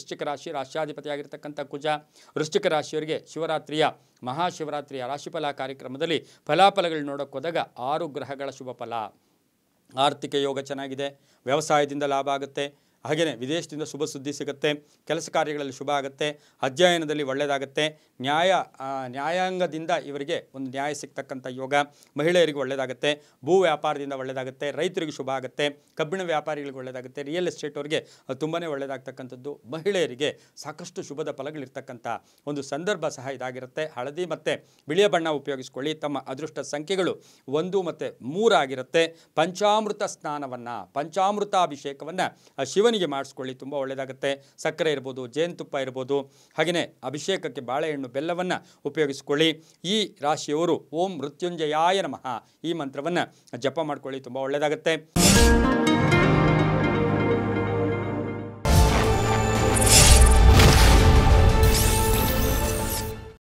ವೃಶ್ಚಿಕ ರಾಶಿ ರಾಶ್ಯಾಧಿಪತಿಯಾಗಿರ್ತಕ್ಕಂಥ ಕುಜ. ವೃಶ್ಚಿಕ ರಾಶಿಯವರಿಗೆ ಶಿವರಾತ್ರಿಯ ಮಹಾಶಿವರಾತ್ರಿಯ ರಾಶಿಫಲ ಕಾರ್ಯಕ್ರಮದಲ್ಲಿ ಫಲಾಫಲಗಳು ನೋಡೋಕೆ ಹೋದಾಗ 6 ಗ್ರಹಗಳ ಶುಭ ಫಲ. ಆರ್ಥಿಕ ಯೋಗ ಚೆನ್ನಾಗಿದೆ, ವ್ಯವಸಾಯದಿಂದ ಲಾಭ ಆಗುತ್ತೆ, ಹಾಗೆಯೇ ವಿದೇಶದಿಂದ ಶುಭ ಸುದ್ದಿ ಸಿಗುತ್ತೆ, ಕೆಲಸ ಕಾರ್ಯಗಳಲ್ಲಿ ಶುಭ ಆಗುತ್ತೆ, ಅಧ್ಯಯನದಲ್ಲಿ ಒಳ್ಳೆಯದಾಗುತ್ತೆ, ನ್ಯಾಯಾಂಗದಿಂದ ಇವರಿಗೆ ಒಂದು ನ್ಯಾಯ ಸಿಗ್ತಕ್ಕಂಥ ಯೋಗ, ಮಹಿಳೆಯರಿಗೆ ಒಳ್ಳೆಯದಾಗುತ್ತೆ, ಭೂ ವ್ಯಾಪಾರದಿಂದ ಒಳ್ಳೆಯದಾಗುತ್ತೆ, ರೈತರಿಗೆ ಶುಭ ಆಗುತ್ತೆ, ಕಬ್ಬಿಣ ವ್ಯಾಪಾರಿಗಳಿಗೆ ಒಳ್ಳೆಯದಾಗುತ್ತೆ, ರಿಯಲ್ ಎಸ್ಟೇಟ್ ಅವರಿಗೆ ತುಂಬಾ ಒಳ್ಳೆಯದಾಗ್ತಕ್ಕಂಥದ್ದು, ಮಹಿಳೆಯರಿಗೆ ಸಾಕಷ್ಟು ಶುಭದ ಫಲಗಳಿರ್ತಕ್ಕಂಥ ಒಂದು ಸಂದರ್ಭ ಸಹ ಇದಾಗಿರುತ್ತೆ. ಹಳದಿ ಮತ್ತು ಬಿಳಿಯ ಬಣ್ಣ ಉಪಯೋಗಿಸ್ಕೊಳ್ಳಿ. ತಮ್ಮ ಅದೃಷ್ಟ ಸಂಖ್ಯೆಗಳು 1 ಮತ್ತು 3 ಆಗಿರುತ್ತೆ. ಪಂಚಾಮೃತ ಸ್ನಾನವನ್ನು, ಪಂಚಾಮೃತಾಭಿಷೇಕವನ್ನು ಶಿವನಿಗೆ ಮಾಡಿಸ್ಕೊಳ್ಳಿ, ತುಂಬ ಒಳ್ಳೆಯದಾಗುತ್ತೆ. ಸಕ್ಕರೆ ಇರ್ಬೋದು, ಜೇನುತುಪ್ಪ ಇರ್ಬೋದು, ಹಾಗೆಯೇ ಅಭಿಷೇಕಕ್ಕೆ ಬಾಳೆಹಣ್ಣು ಬೆಲ್ಲವನ್ನು ಉಪಯೋಗಿಸ್ಕೊಳ್ಳಿ. ಈ ರಾಶಿಯವರು ಓಂ ಮೃತ್ಯುಂಜಯಾಯ ನಮಃ ಈ ಮಂತ್ರವನ್ನು ಜಪ ಮಾಡ್ಕೊಳ್ಳಿ, ತುಂಬ ಒಳ್ಳೆಯದಾಗುತ್ತೆ.